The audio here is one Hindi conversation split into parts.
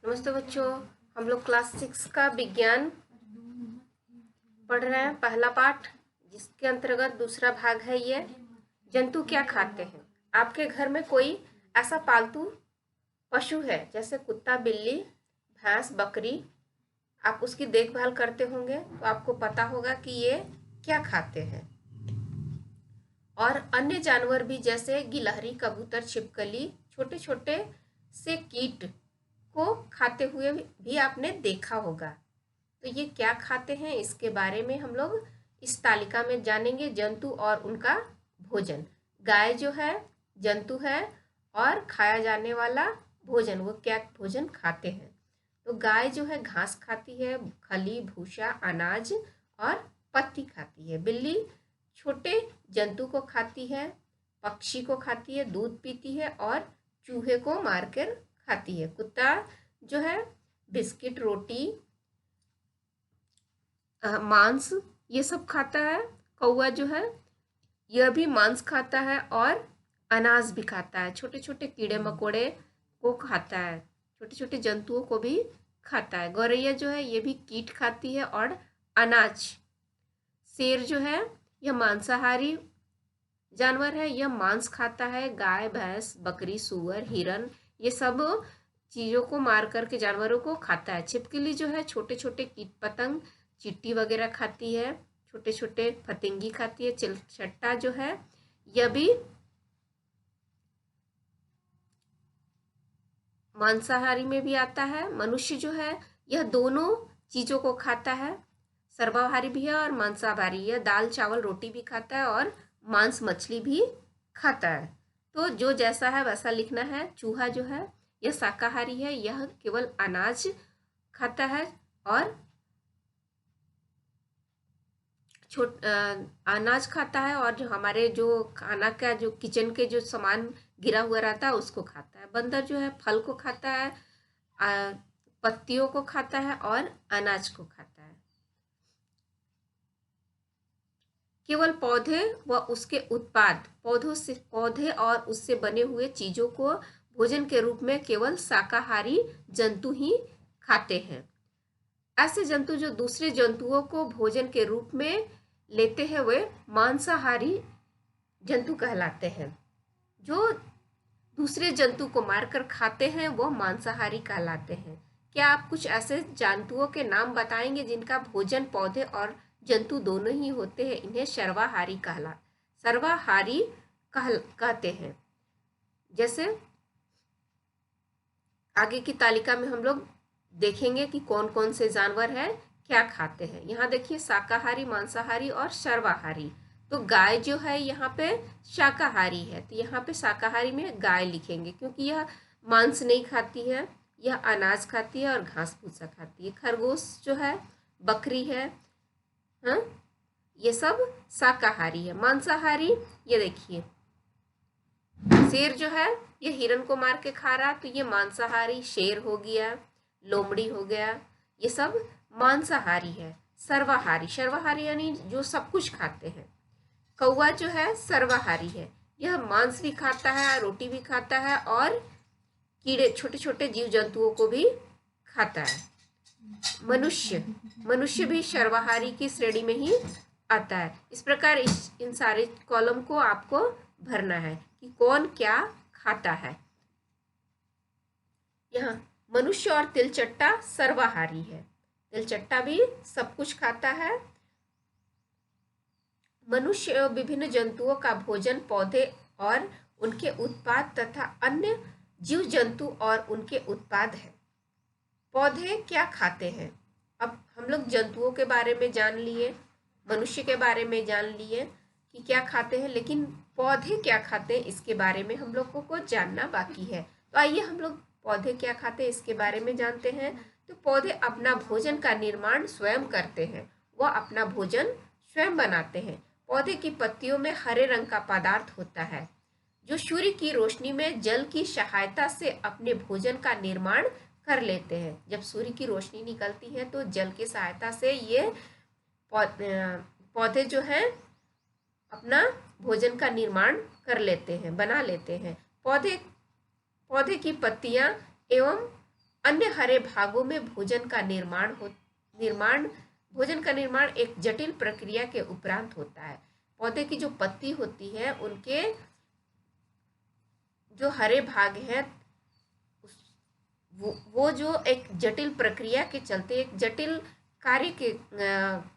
नमस्ते बच्चों। हम लोग क्लास 6 का विज्ञान पढ़ रहे हैं, पहला पाठ, जिसके अंतर्गत दूसरा भाग है ये जंतु क्या खाते हैं। आपके घर में कोई ऐसा पालतू पशु है, जैसे कुत्ता, बिल्ली, भैंस, बकरी, आप उसकी देखभाल करते होंगे तो आपको पता होगा कि ये क्या खाते हैं। और अन्य जानवर भी, जैसे गिलहरी, कबूतर, छिपकली, छोटे छोटे से कीट को खाते हुए भी आपने देखा होगा। तो ये क्या खाते हैं, इसके बारे में हम लोग इस तालिका में जानेंगे। जंतु और उनका भोजन। गाय जो है जंतु है और खाया जाने वाला भोजन, वो क्या भोजन खाते हैं। तो गाय जो है घास खाती है, खली, भूसा, अनाज और पत्ती खाती है। बिल्ली छोटे जंतु को खाती है, पक्षी को खाती है, दूध पीती है और चूहे को मारकर खाती है। कुत्ता जो है बिस्किट, रोटी, मांस ये सब खाता है। कौवा जो है यह भी मांस खाता है और अनाज भी खाता है। छोटे छोटे कीड़े मकोड़े को खाता है, छोटे छोटे जंतुओं को भी खाता है। गौरैया जो है ये भी कीट खाती है और अनाज। शेर जो है यह मांसाहारी जानवर है, यह मांस खाता है। गाय, भैंस, बकरी, सूअर, हिरन ये सब चीज़ों को मार करके जानवरों को खाता है। छिपकली जो है छोटे छोटे कीट पतंग, चींटी वगैरह खाती है, छोटे छोटे फतिंगी खाती है। चिलचट्टा जो है यह भी मांसाहारी में भी आता है। मनुष्य जो है यह दोनों चीज़ों को खाता है, सर्वाहारी भी है और मांसाहारी। यह दाल, चावल, रोटी भी खाता है और मांस, मछली भी खाता है। तो जो जैसा है वैसा लिखना है। चूहा जो है यह शाकाहारी है, यह केवल अनाज खाता है और अनाज खाता है, और जो हमारे जो खाना का जो किचन के जो सामान गिरा हुआ रहता है उसको खाता है। बंदर जो है फल को खाता है, पत्तियों को खाता है और अनाज को खाता है। केवल पौधे व उसके उत्पाद, पौधे और उससे बने हुए चीजों को भोजन के रूप में केवल शाकाहारी जंतु ही खाते हैं। ऐसे जंतु जो दूसरे जंतुओं को भोजन के रूप में लेते हैं वे मांसाहारी जंतु कहलाते हैं। जो दूसरे जंतु को मारकर खाते हैं वो मांसाहारी कहलाते हैं। क्या आप कुछ ऐसे जंतुओं के नाम बताएंगे जिनका भोजन पौधे और जंतु दोनों ही होते हैं? इन्हें सर्वाहारी कहते हैं। जैसे आगे की तालिका में हम लोग देखेंगे कि कौन कौन से जानवर हैं, क्या खाते हैं। यहाँ देखिए शाकाहारी, मांसाहारी और सर्वाहारी। तो गाय जो है यहाँ पे शाकाहारी है, तो यहाँ पे शाकाहारी में गाय लिखेंगे क्योंकि यह मांस नहीं खाती है, यह अनाज खाती है और घास भूसा खाती है। खरगोश जो है, बकरी है, हाँ, ये सब शाकाहारी है। मांसाहारी ये देखिए शेर जो है ये हिरन को मार के खा रहा, तो ये मांसाहारी शेर हो गया, लोमड़ी हो गया, ये सब मांसाहारी है। सर्वाहारी यानी जो सब कुछ खाते हैं। कौवा जो है सर्वाहारी है, यह मांस भी खाता है, रोटी भी खाता है और कीड़े, छोटे छोटे जीव जंतुओं को भी खाता है। मनुष्य भी सर्वाहारी की श्रेणी में ही आता है। इस प्रकार इन सारे कॉलम को आपको भरना है कि कौन क्या खाता है। यहाँ मनुष्य और तिलचट्टा सर्वाहारी है, तिलचट्टा भी सब कुछ खाता है। मनुष्य विभिन्न जंतुओं का भोजन पौधे और उनके उत्पाद तथा अन्य जीव जंतु और उनके उत्पाद है। पौधे क्या खाते हैं? अब हम लोग जंतुओं के बारे में जान लिए, मनुष्य के बारे में जान लिए कि क्या खाते हैं, लेकिन पौधे क्या खाते हैं इसके बारे में हम लोगों को जानना बाकी है। तो आइए हम लोग पौधे क्या खाते हैं इसके बारे में जानते हैं। तो पौधे अपना भोजन का निर्माण स्वयं करते हैं, वह अपना भोजन स्वयं बनाते हैं। पौधे की पत्तियों में हरे रंग का पदार्थ होता है जो सूर्य की रोशनी में जल की सहायता से अपने भोजन का निर्माण कर लेते हैं। जब सूर्य की रोशनी निकलती है तो जल की सहायता से ये पौधे जो हैं अपना भोजन का निर्माण कर लेते हैं, बना लेते हैं। पौधे की पत्तियां एवं अन्य हरे भागों में भोजन का निर्माण एक जटिल प्रक्रिया के उपरांत होता है। पौधे की जो पत्ती होती है उनके जो हरे भाग हैं वो जो एक जटिल प्रक्रिया के चलते एक जटिल कार्य के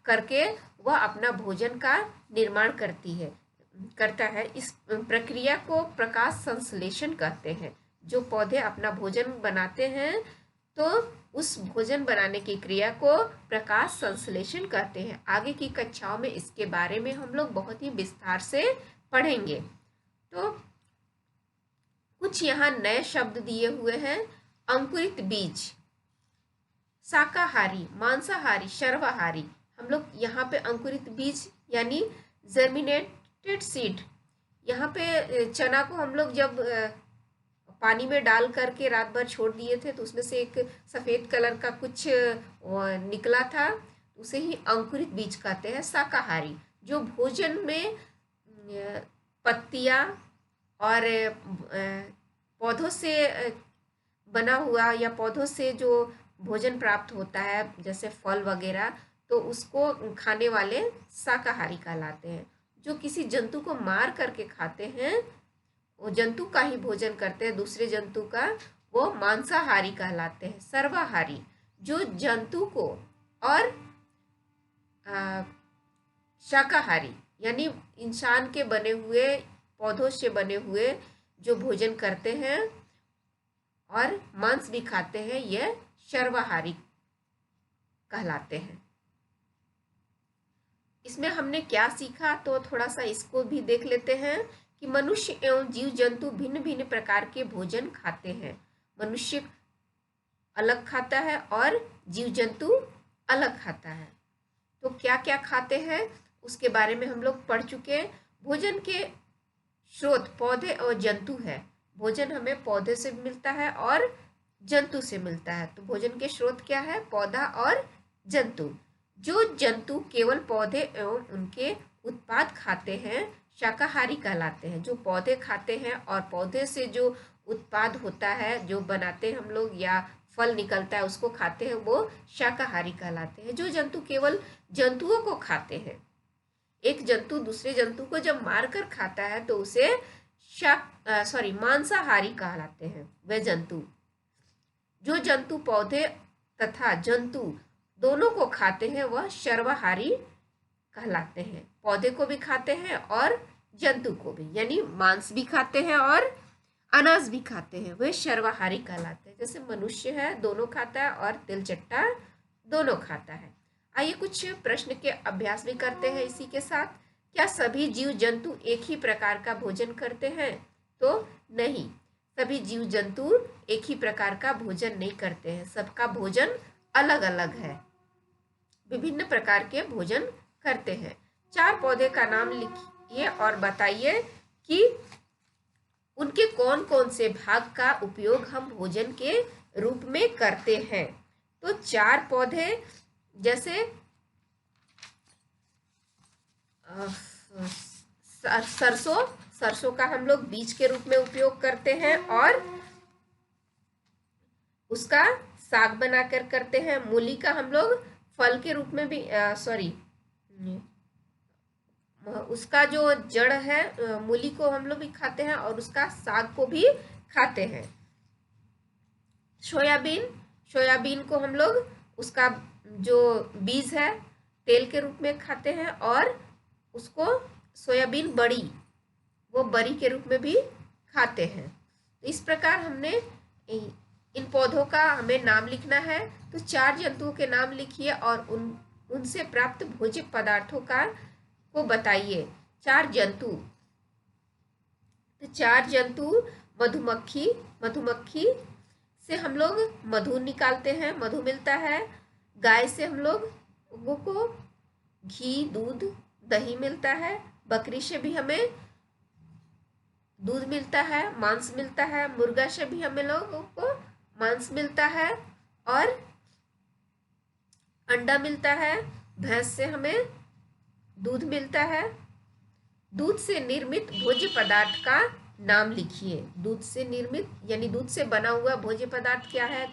करके वह अपना भोजन का निर्माण करता है। इस प्रक्रिया को प्रकाश संश्लेषण कहते हैं। जो पौधे अपना भोजन बनाते हैं तो उस भोजन बनाने की क्रिया को प्रकाश संश्लेषण कहते हैं। आगे की कक्षाओं में इसके बारे में हम लोग बहुत ही विस्तार से पढ़ेंगे। तो कुछ यहाँ नए शब्द दिए हुए हैं। अंकुरित बीज, शाकाहारी, मांसाहारी, सर्वाहारी। हम लोग यहाँ पे अंकुरित बीज यानी जर्मिनेटेड सीड, यहाँ पे चना को हम लोग जब पानी में डाल करके रात भर छोड़ दिए थे तो उसमें से एक सफ़ेद कलर का कुछ निकला था, उसे ही अंकुरित बीज कहते हैं। शाकाहारी, जो भोजन में पत्तियाँ और पौधों से बना हुआ या पौधों से जो भोजन प्राप्त होता है जैसे फल वगैरह, तो उसको खाने वाले शाकाहारी कहलाते हैं। जो किसी जंतु को मार करके खाते हैं, वो जंतु का ही भोजन करते हैं दूसरे जंतु का, वो मांसाहारी कहलाते हैं। सर्वाहारी, जो जंतु को और शाकाहारी यानी इंसान के बने हुए पौधों से बने हुए जो भोजन करते हैं और मांस भी खाते हैं, यह सर्वाहारी कहलाते हैं। इसमें हमने क्या सीखा तो थोड़ा सा इसको भी देख लेते हैं कि मनुष्य एवं जीव जंतु भिन्न भिन्न प्रकार के भोजन खाते हैं। मनुष्य अलग खाता है और जीव जंतु अलग खाता है। तो क्या क्या खाते हैं उसके बारे में हम लोग पढ़ चुके हैं। भोजन के स्रोत पौधे और जंतु है। भोजन हमें पौधे से मिलता है और जंतु से मिलता है। तो भोजन के स्रोत क्या है? पौधा और जंतु। जो जंतु केवल पौधे एवं उनके उत्पाद खाते हैं शाकाहारी कहलाते हैं। जो पौधे खाते हैं और पौधे से जो उत्पाद होता है, जो बनाते हैं हम लोग या फल निकलता है उसको खाते हैं, वो शाकाहारी कहलाते हैं। जो जंतु केवल जंतुओं को खाते हैं, एक जंतु दूसरे जंतु को जब मार कर खाता है तो उसे मांसाहारी कहलाते हैं। वे जंतु, जो जंतु पौधे तथा जंतु दोनों को खाते हैं वह सर्वाहारी कहलाते हैं। पौधे को भी खाते हैं और जंतु को भी, यानी मांस भी खाते हैं और अनाज भी खाते हैं, वे सर्वाहारी कहलाते हैं। जैसे मनुष्य है, दोनों खाता है और तिलचट्टा दोनों खाता है। आइए कुछ प्रश्न के अभ्यास भी करते हैं इसी के साथ। क्या सभी जीव जंतु एक ही प्रकार का भोजन करते हैं? तो नहीं, सभी जीव जंतु एक ही प्रकार का भोजन नहीं करते हैं। सबका भोजन अलग अलग है, विभिन्न प्रकार के भोजन करते हैं। 4 पौधे का नाम लिखिए और बताइए कि उनके कौन कौन से भाग का उपयोग हम भोजन के रूप में करते हैं। तो 4 पौधे, जैसे सरसों का हम लोग बीज के रूप में उपयोग करते हैं और उसका साग बनाकर करते हैं। मूली का हम लोग फल के रूप में भी उसका जो जड़ है मूली को हम लोग भी खाते हैं और उसका साग को भी खाते हैं। सोयाबीन को हम लोग उसका जो बीज है तेल के रूप में खाते हैं और उसको सोयाबीन बड़ी, वो बड़ी के रूप में भी खाते हैं। तो इस प्रकार हमने इन पौधों का हमें नाम लिखना है। तो 4 जंतुओं के नाम लिखिए और उनसे प्राप्त भोज्य पदार्थों को बताइए। 4 जंतु, तो 4 जंतु मधुमक्खी से हम लोग मधु निकालते हैं, मधु मिलता है। गाय से हम लोगों को घी, दूध, दही मिलता है। बकरी से भी हमें दूध मिलता है, मांस मिलता है। मुर्गा से भी हमें लोगों को मांस मिलता है और अंडा मिलता है। भैंस से हमें दूध मिलता है। दूध से निर्मित भोज्य पदार्थ का नाम लिखिए। दूध से निर्मित यानी दूध से बना हुआ भोज्य पदार्थ क्या है?